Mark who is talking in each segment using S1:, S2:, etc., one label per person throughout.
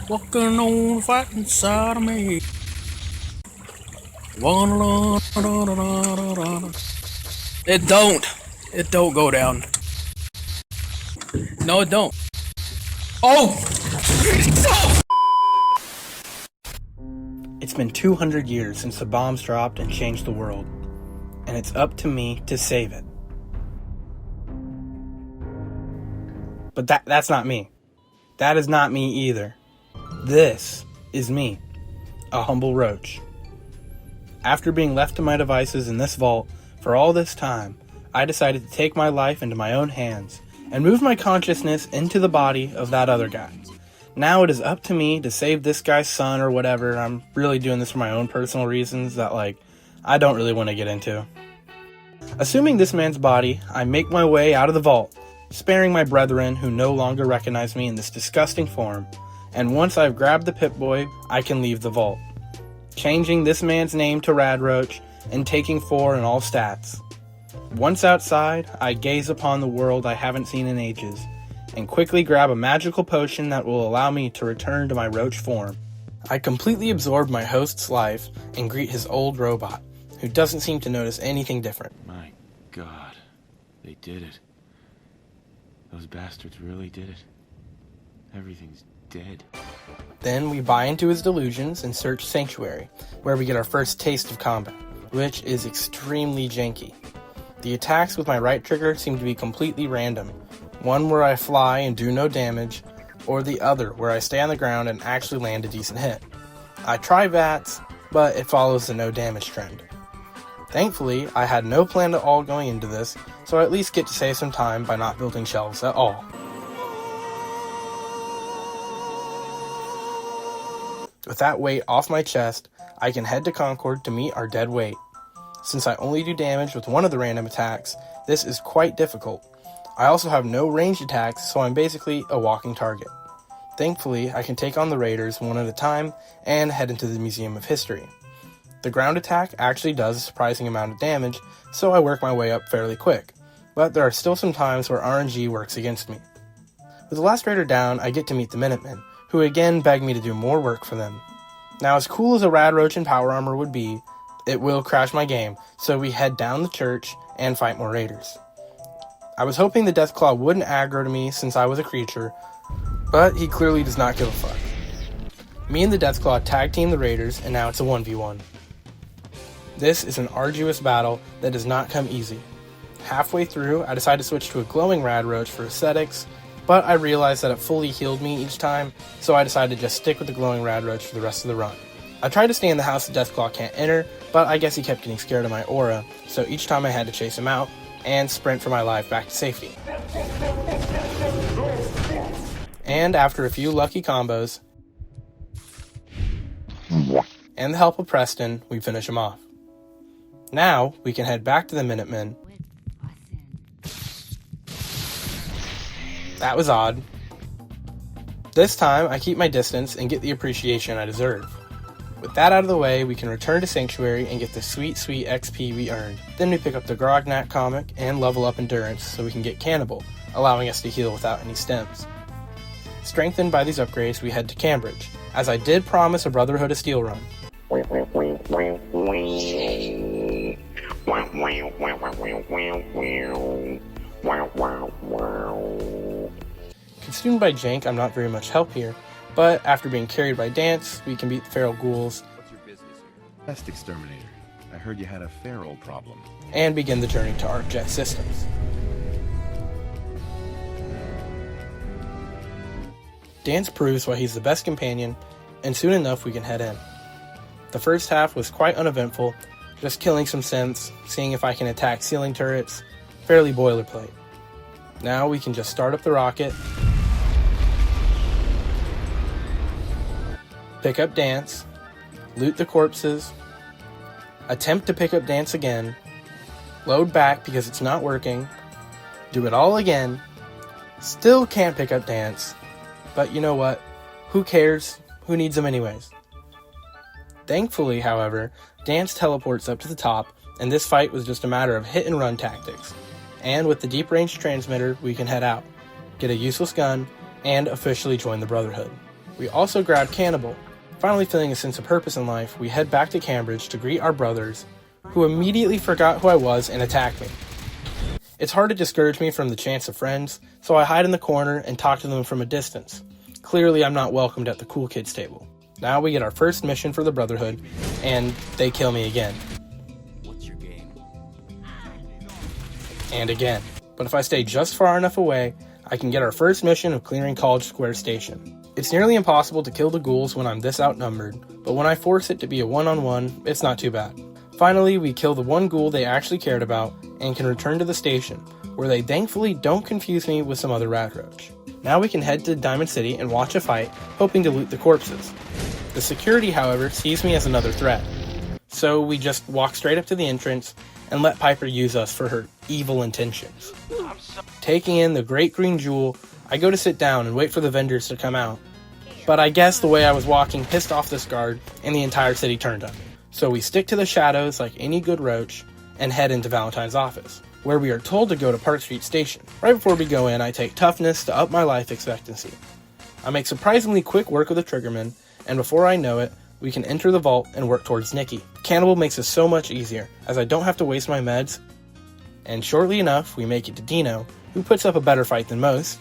S1: Walking on the fighting side of me. It don't. It don't go down. No, it don't. Oh!
S2: It's been 200 years since the bombs dropped and changed the world, and it's up to me to save it. But that's not me. That is not me either. This is me, a humble roach. After being left to my devices in this vault for all this time, I decided to take my life into my own hands and move my consciousness into the body of that other guy. Now it is up to me to save this guy's son or whatever. I'm really doing this for my own personal reasons that, I don't really want to get into. Assuming this man's body, I make my way out of the vault, sparing my brethren who no longer recognize me in this disgusting form, and once I've grabbed the Pip-Boy, I can leave the vault, changing this man's name to Radroach and taking 4 in all stats. Once outside, I gaze upon the world I haven't seen in ages, and quickly grab a magical potion that will allow me to return to my roach form. I completely absorb my host's life and greet his old robot, who doesn't seem to notice anything different.
S3: My God, they did it. Those bastards really did it. Everything's dead.
S2: Then we buy into his delusions and search Sanctuary, where we get our first taste of combat, which is extremely janky. The attacks with my right trigger seem to be completely random, one where I fly and do no damage, or the other where I stay on the ground and actually land a decent hit. I try VATS, but it follows the no damage trend. Thankfully, I had no plan at all going into this, so I at least get to save some time by not building shelves at all. With that weight off my chest, I can head to Concord to meet our dead weight. Since I only do damage with one of the random attacks, this is quite difficult. I also have no ranged attacks, so I'm basically a walking target. Thankfully, I can take on the raiders one at a time and head into the Museum of History. The ground attack actually does a surprising amount of damage, so I work my way up fairly quick, but there are still some times where RNG works against me. With the last raider down, I get to meet the Minutemen, who again beg me to do more work for them. Now, as cool as a Radroach in power armor would be, it will crash my game, so we head down the church and fight more raiders. I was hoping the Deathclaw wouldn't aggro to me since I was a creature, but he clearly does not give a fuck. Me and the Deathclaw tag team the raiders, and now it's a 1v1. This is an arduous battle that does not come easy. Halfway through, I decided to switch to a glowing Radroach for aesthetics, but I realized that it fully healed me each time, so I decided to just stick with the glowing Radroach for the rest of the run. I tried to stay in the house the Deathclaw can't enter, but I guess he kept getting scared of my aura, so each time I had to chase him out and sprint for my life back to safety. And after a few lucky combos, and the help of Preston, we finish him off. Now, we can head back to the Minutemen. That was odd. This time, I keep my distance and get the appreciation I deserve. With that out of the way, we can return to Sanctuary and get the sweet, sweet XP we earned. Then we pick up the Grognak comic and level up Endurance so we can get Cannibal, allowing us to heal without any stems. Strengthened by these upgrades, we head to Cambridge, as I did promise a Brotherhood of Steel run. Consumed by Jank, I'm not very much help here, but after being carried by Dance, we can beat the feral ghouls.
S3: What's your business here? Pest exterminator. I heard you had a feral problem.
S2: And begin the journey to ArcJet Systems. Dance proves why he's the best companion, and soon enough we can head in. The first half was quite uneventful, just killing some synths, seeing if I can attack ceiling turrets, fairly boilerplate. Now we can just start up the rocket, pick up Dance, loot the corpses, attempt to pick up Dance again, load back because it's not working, do it all again, still can't pick up Dance, but you know what, who cares, who needs them anyways. Thankfully, however, Dance teleports up to the top, and this fight was just a matter of hit and run tactics. And with the deep range transmitter, we can head out, get a useless gun, and officially join the Brotherhood. We also grab Cannibal. Finally feeling a sense of purpose in life, we head back to Cambridge to greet our brothers, who immediately forgot who I was and attacked me. It's hard to discourage me from the chance of friends, so I hide in the corner and talk to them from a distance. Clearly I'm not welcomed at the cool kids table. Now we get our first mission for the Brotherhood, and they kill me again.
S3: What's your game?
S2: And again. But if I stay just far enough away, I can get our first mission of clearing College Square Station. It's nearly impossible to kill the ghouls when I'm this outnumbered, but when I force it to be a one-on-one, it's not too bad. Finally, we kill the one ghoul they actually cared about, and can return to the station, where they thankfully don't confuse me with some other Radroach. Now we can head to Diamond City and watch a fight, hoping to loot the corpses. The security, however, sees me as another threat, so we just walk straight up to the entrance and let Piper use us for her evil intentions. Taking in the Great Green Jewel, I go to sit down and wait for the vendors to come out, but I guess the way I was walking pissed off this guard, and the entire city turned on me. So we stick to the shadows like any good roach, and head into Valentine's office, where we are told to go to Park Street Station. Right before we go in, I take toughness to up my life expectancy. I make surprisingly quick work of the triggerman, and before I know it, we can enter the vault and work towards Nikki. Cannibal makes this so much easier, as I don't have to waste my meds, and shortly enough, we make it to Dino, who puts up a better fight than most,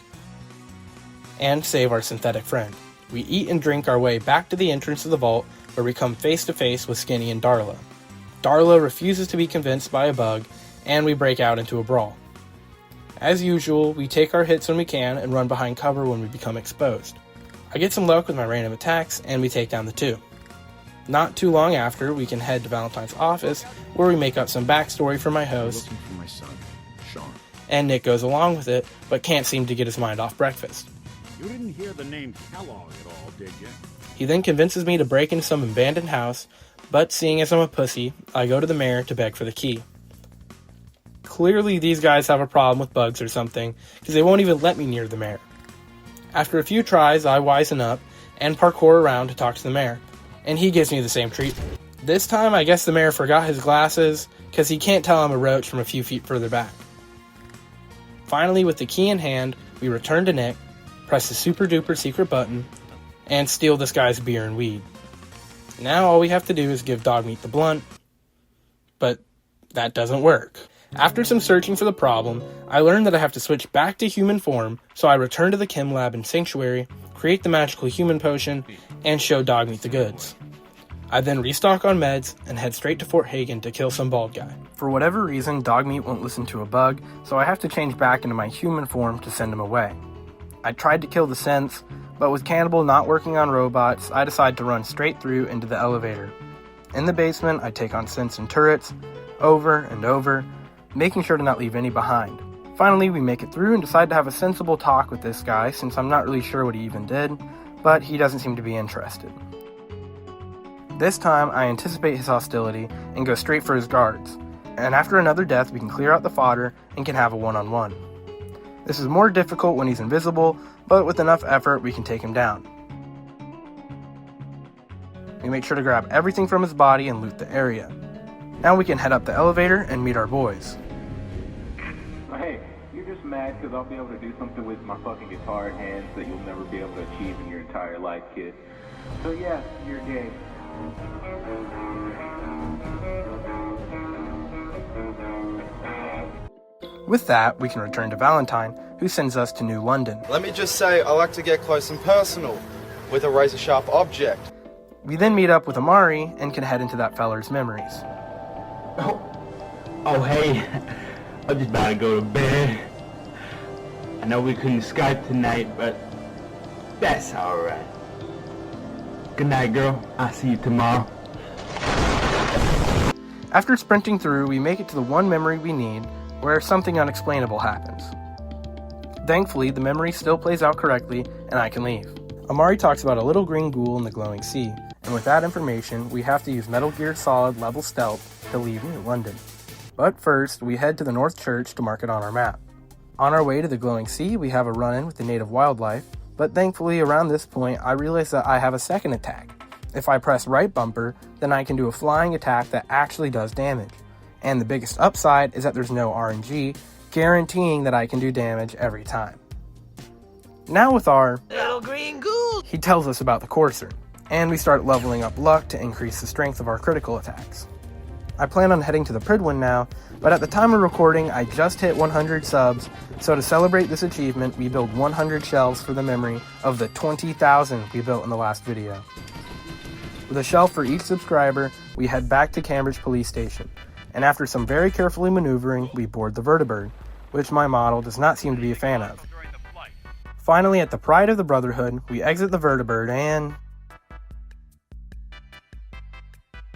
S2: and save our synthetic friend. We eat and drink our way back to the entrance of the vault, where we come face to face with Skinny and Darla. Darla refuses to be convinced by a bug, and we break out into a brawl. As usual, we take our hits when we can and run behind cover when we become exposed. I get some luck with my random attacks, and we take down the two. Not too long after, we can head to Valentine's office, where we make up some backstory for my host,
S3: Looking for my son, Sean.
S2: and Nick goes along with it, but can't seem to get his mind off breakfast.
S4: You didn't hear the name Kellogg at all, did you?
S2: He then convinces me to break into some abandoned house, but seeing as I'm a pussy, I go to the mayor to beg for the key. Clearly these guys have a problem with bugs or something, because they won't even let me near the mayor. After a few tries, I wisen up, and parkour around to talk to the mayor, and he gives me the same treatment. This time, I guess the mayor forgot his glasses, because he can't tell I'm a roach from a few feet further back. Finally, with the key in hand, we return to Nick, press the super duper secret button, and steal this guy's beer and weed. Now all we have to do is give Dogmeat the blunt, but that doesn't work. After some searching for the problem, I learned that I have to switch back to human form, so I return to the chem lab in Sanctuary, create the magical human potion, and show Dogmeat the goods. I then restock on meds and head straight to Fort Hagen to kill some bald guy. For whatever reason, Dogmeat won't listen to a bug, so I have to change back into my human form to send him away. I tried to kill the synths, but with Cannibal not working on robots, I decide to run straight through into the elevator. In the basement, I take on synths and turrets, over and over, making sure to not leave any behind. Finally, we make it through and decide to have a sensible talk with this guy, since I'm not really sure what he even did, but he doesn't seem to be interested. This time, I anticipate his hostility and go straight for his guards, and after another death, we can clear out the fodder and can have a one-on-one. This is more difficult when he's invisible, but with enough effort, we can take him down. We make sure to grab everything from his body and loot the area. Now we can head up the elevator and meet our boys.
S5: Hey, you're just mad because I'll be able to do something with my fucking guitar hands that you'll never be able to achieve in your entire life, kid. So yeah, you're gay.
S2: With that, we can return to Valentine, who sends us to New London.
S6: Let me just say, I like to get close and personal with a razor-sharp object.
S2: We then meet up with Amari and can head into that feller's memories.
S7: Oh, hey, I'm just about to go to bed. I know we couldn't Skype tonight, but that's alright. Good night, girl. I'll see you tomorrow.
S2: After sprinting through, we make it to the one memory we need, where something unexplainable happens. Thankfully, the memory still plays out correctly, and I can leave. Amari talks about a little green ghoul in the glowing sea, and with that information, we have to use Metal Gear Solid level stealth to leave New London. But first, we head to the North Church to mark it on our map. On our way to the glowing sea, we have a run-in with the native wildlife, but thankfully around this point, I realize that I have a second attack. If I press right bumper, then I can do a flying attack that actually does damage. And the biggest upside is that there's no RNG, guaranteeing that I can do damage every time. Now with our little green ghoul, he tells us about the courser, and we start leveling up luck to increase the strength of our critical attacks. I plan on heading to the Pridwin now, but at the time of recording, I just hit 100 subs, so to celebrate this achievement, we build 100 shelves for the memory of the 20,000 we built in the last video. With a shelf for each subscriber, we head back to Cambridge Police Station, and after some very carefully maneuvering, we board the Vertibird, which my model does not seem to be a fan of. Finally, at the Pride of the Brotherhood, we exit the Vertibird and...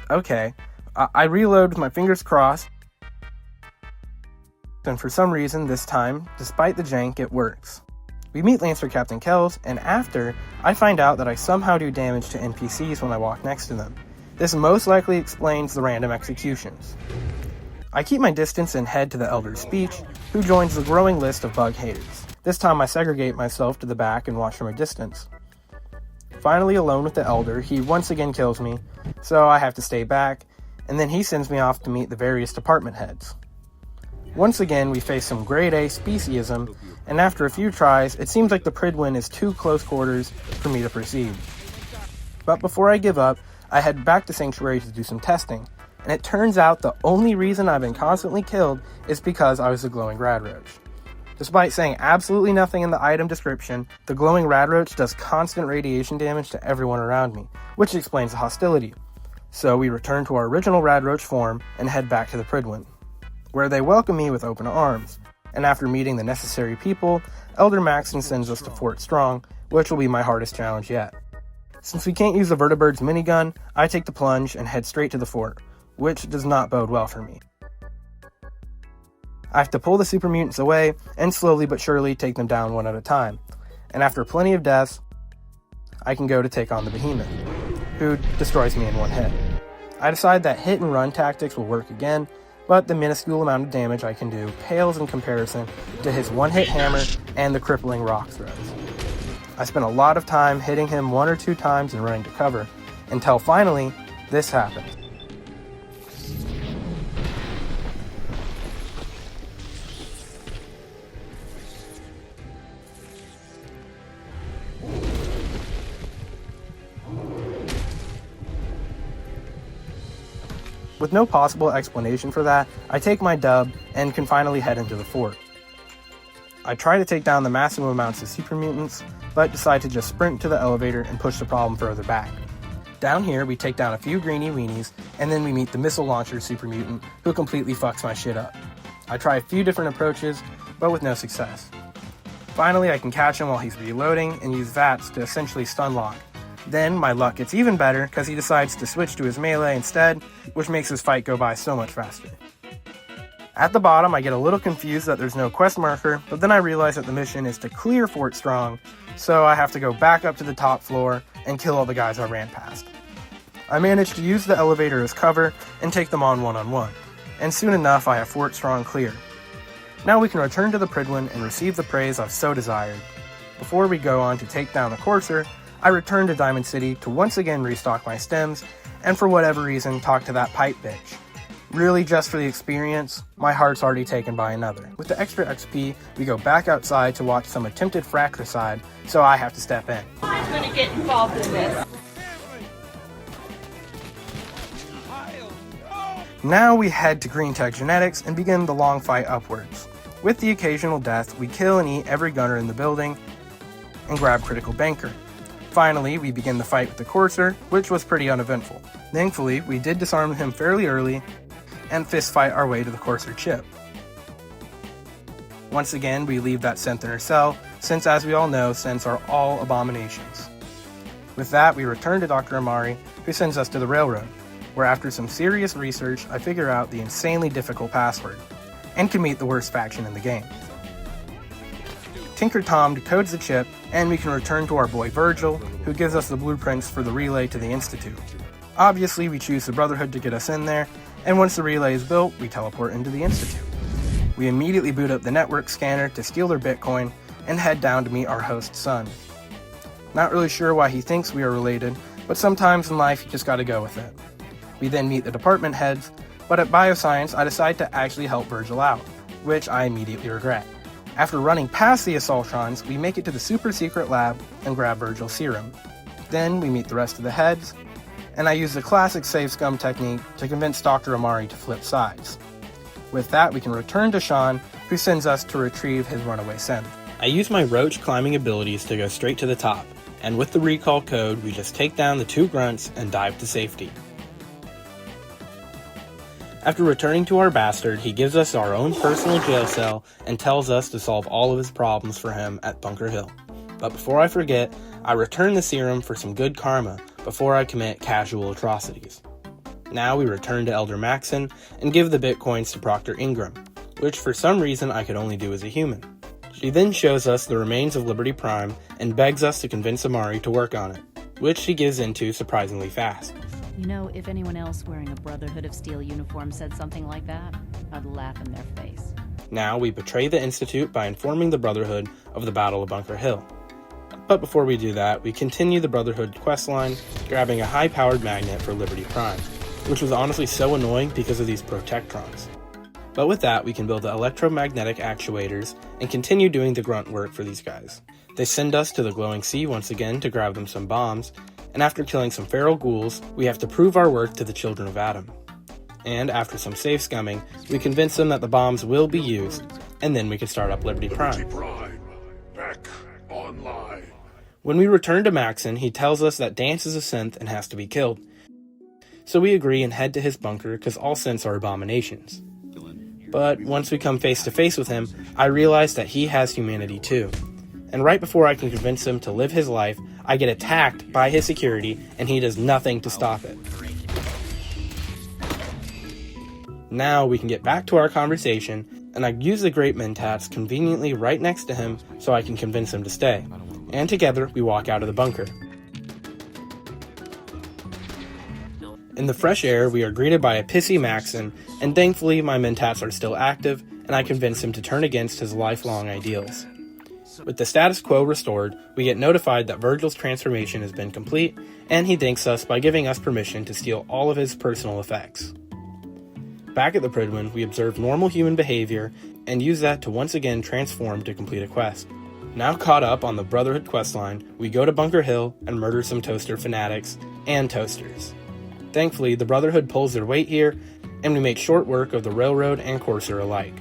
S2: Okay, I reload with my fingers crossed, and for some reason this time, despite the jank, it works. We meet Lancer Captain Kells, and after, I find out that I somehow do damage to NPCs when I walk next to them. This most likely explains the random executions. I keep my distance and head to the Elder's speech, who joins the growing list of bug haters. This time I segregate myself to the back and watch from a distance. Finally alone with the Elder, he once again kills me, so I have to stay back, and then he sends me off to meet the various department heads. Once again, we face some grade A speciesism, and after a few tries, it seems like the Pridwin is too close quarters for me to proceed. But before I give up, I head back to Sanctuary to do some testing, and it turns out the only reason I've been constantly killed is because I was the glowing Radroach. Despite saying absolutely nothing in the item description, the glowing Radroach does constant radiation damage to everyone around me, which explains the hostility. So we return to our original Radroach form and head back to the Pridwin, where they welcome me with open arms, and after meeting the necessary people, Elder Maxon sends us to Fort Strong, which will be my hardest challenge yet. Since we can't use the Vertibird's minigun, I take the plunge and head straight to the fort, which does not bode well for me. I have to pull the super mutants away, and slowly but surely take them down one at a time, and after plenty of deaths, I can go to take on the Behemoth, who destroys me in one hit. I decide that hit and run tactics will work again, but the minuscule amount of damage I can do pales in comparison to his one-hit hammer and the crippling rock throws. I spent a lot of time hitting him 1 or 2 times and running to cover, until finally, this happened. With no possible explanation for that, I take my dub and can finally head into the fort. I try to take down the massive amounts of super mutants, but decide to just sprint to the elevator and push the problem further back. Down here, we take down a few greeny weenies, and then we meet the missile launcher super mutant, who completely fucks my shit up. I try a few different approaches, but with no success. Finally, I can catch him while he's reloading and use VATS to essentially stun lock. Then, my luck gets even better because he decides to switch to his melee instead, which makes his fight go by so much faster. At the bottom, I get a little confused that there's no quest marker, but then I realize that the mission is to clear Fort Strong, so I have to go back up to the top floor and kill all the guys I ran past. I manage to use the elevator as cover and take them on one-on-one, and soon enough I have Fort Strong clear. Now we can return to the Pridwin and receive the praise I've so desired. Before we go on to take down the courser, I return to Diamond City to once again restock my stems, and for whatever reason talk to that pipe bitch. Really just for the experience, my heart's already taken by another. With the extra XP, we go back outside to watch some attempted fratricide, so I have to step in.
S8: I'm gonna get involved in this.
S2: Now we head to Green Tech Genetics and begin the long fight upwards. With the occasional death, we kill and eat every gunner in the building and grab Critical Banker. Finally, we begin the fight with the Courser, which was pretty uneventful. Thankfully, we did disarm him fairly early and fist fight our way to the Courser chip. Once again, we leave that synth in her cell, since as we all know, synths are all abominations. With that, we return to Dr. Amari, who sends us to the railroad, where after some serious research, I figure out the insanely difficult password, and can meet the worst faction in the game. Tinker Tom decodes the chip, and we can return to our boy Virgil, who gives us the blueprints for the relay to the Institute. Obviously, we choose the Brotherhood to get us in there, and once the relay is built, we teleport into the Institute. We immediately boot up the network scanner to steal their Bitcoin, and head down to meet our host Sun. Not really sure why he thinks we are related, but sometimes in life you just gotta go with it. We then meet the department heads, but at Bioscience I decide to actually help Virgil out, which I immediately regret. After running past the Assaultrons, we make it to the super secret lab and grab Virgil's serum. Then we meet the rest of the heads, and I use the classic save scum technique to convince Dr. Amari to flip sides. With that, we can return to Sean, who sends us to retrieve his runaway synth. I use my roach climbing abilities to go straight to the top, and with the recall code, we just take down the 2 grunts and dive to safety. After returning to our bastard, he gives us our own personal jail cell and tells us to solve all of his problems for him at Bunker Hill. But before I forget, I return the serum for some good karma before I commit casual atrocities. Now we return to Elder Maxon and give the bitcoins to Proctor Ingram, which for some reason I could only do as a human. She then shows us the remains of Liberty Prime and begs us to convince Amari to work on it, which she gives into surprisingly fast.
S9: You know, if anyone else wearing a Brotherhood of Steel uniform said something like that, I'd laugh in their face.
S2: Now we betray the Institute by informing the Brotherhood of the Battle of Bunker Hill. But before we do that, we continue the Brotherhood questline, grabbing a high-powered magnet for Liberty Prime, which was honestly so annoying because of these Protectrons. But with that, we can build the electromagnetic actuators and continue doing the grunt work for these guys. They send us to the glowing sea once again to grab them some bombs, and after killing some feral ghouls, we have to prove our worth to the Children of Adam. And after some safe scumming, we convince them that the bombs will be used, and then we can start up Liberty Prime.
S10: Back online.
S2: When we return to Maxon, he tells us that Dance is a synth and has to be killed. So we agree and head to his bunker because all synths are abominations. But once we come face to face with him, I realize that he has humanity too. And right before I can convince him to live his life, I get attacked by his security and he does nothing to stop it. Now we can get back to our conversation, and I use the Great Mentats conveniently right next to him so I can convince him to stay. And together we walk out of the bunker. In the fresh air, we are greeted by a pissy Maxon, and thankfully my Mentats are still active, and I convince him to turn against his lifelong ideals. With the status quo restored, we get notified that Virgil's transformation has been complete, and he thanks us by giving us permission to steal all of his personal effects. Back at the Pridwin, we observe normal human behavior, and use that to once again transform to complete a quest. Now caught up on the Brotherhood questline, we go to Bunker Hill and murder some toaster fanatics and toasters. Thankfully, the Brotherhood pulls their weight here, and we make short work of the Railroad and Courser alike.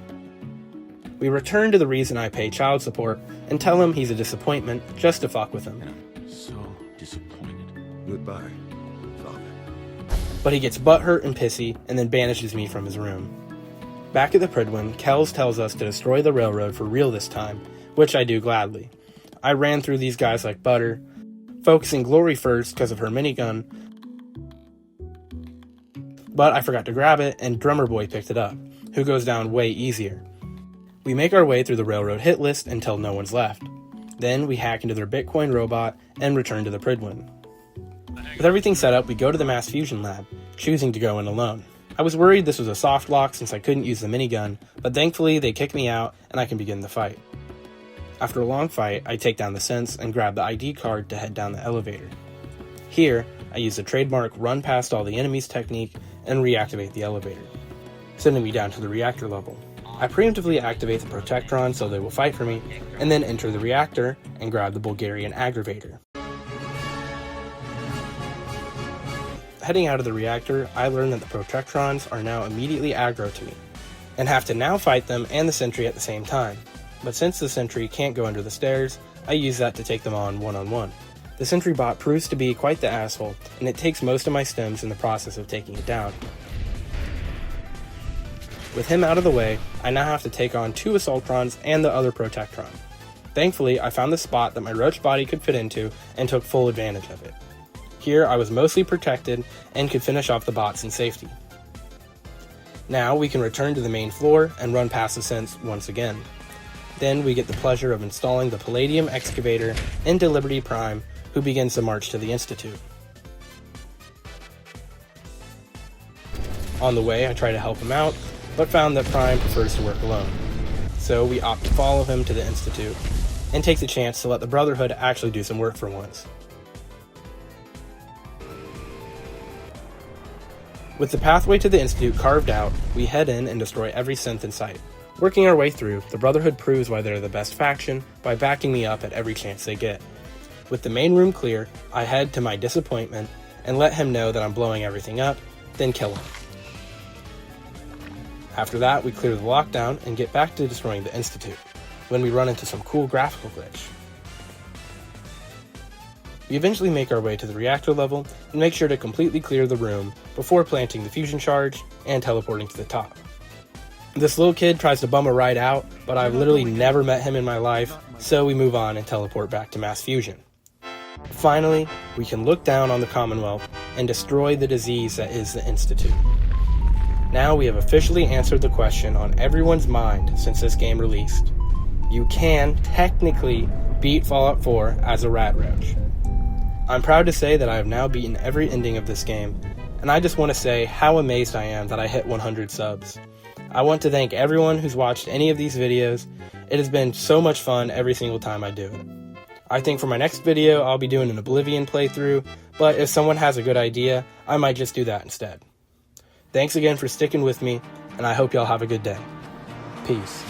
S2: We return to the reason I pay child support and tell him he's a disappointment just to fuck with him.
S3: So disappointed.
S10: Goodbye, Father.
S2: But he gets butthurt and pissy and then banishes me from his room. Back at the Pridwin, Kells tells us to destroy the railroad for real this time, which I do gladly. I ran through these guys like butter, focusing Glory first because of her minigun, but I forgot to grab it and Drummer Boy picked it up, who goes down way easier. We make our way through the railroad hit list until no one's left. Then we hack into their Bitcoin robot and return to the Pridwin. With everything set up, we go to the mass fusion lab, choosing to go in alone. I was worried this was a soft lock since I couldn't use the minigun, but thankfully they kick me out and I can begin the fight. After a long fight, I take down the synths and grab the ID card to head down the elevator. Here, I use the trademark run past all the enemies technique and reactivate the elevator, sending me down to the reactor level. I preemptively activate the Protectron so they will fight for me, and then enter the reactor and grab the Bulgarian Aggravator. Heading out of the reactor, I learn that the Protectrons are now immediately aggro to me, and have to now fight them and the sentry at the same time. But since the sentry can't go under the stairs, I use that to take them on one-on-one. The sentry bot proves to be quite the asshole, and it takes most of my stems in the process of taking it down. With him out of the way, I now have to take on 2 Assaultrons and the other Protectron. Thankfully, I found the spot that my roach body could fit into and took full advantage of it. Here, I was mostly protected and could finish off the bots in safety. Now, we can return to the main floor and run past the synths once again. Then, we get the pleasure of installing the Palladium Excavator into Liberty Prime, who begins the march to the Institute. On the way, I try to help him out, but found that Prime prefers to work alone. So we opt to follow him to the Institute, and take the chance to let the Brotherhood actually do some work for once. With the pathway to the Institute carved out, we head in and destroy every synth in sight. Working our way through, the Brotherhood proves why they're the best faction by backing me up at every chance they get. With the main room clear, I head to my disappointment and let him know that I'm blowing everything up, then kill him. After that, we clear the lockdown and get back to destroying the Institute, when we run into some cool graphical glitch. We eventually make our way to the reactor level and make sure to completely clear the room before planting the fusion charge and teleporting to the top. This little kid tries to bum a ride out, but I've literally never met him in my life, so we move on and teleport back to mass fusion. Finally, we can look down on the Commonwealth and destroy the disease that is the Institute. Now we have officially answered the question on everyone's mind since this game released. You can, technically, beat Fallout 4 as a Radroach. I'm proud to say that I have now beaten every ending of this game, and I just want to say how amazed I am that I hit 100 subs. I want to thank everyone who's watched any of these videos. It has been so much fun every single time I do it. I think for my next video, I'll be doing an Oblivion playthrough, but if someone has a good idea, I might just do that instead. Thanks again for sticking with me, and I hope y'all have a good day. Peace.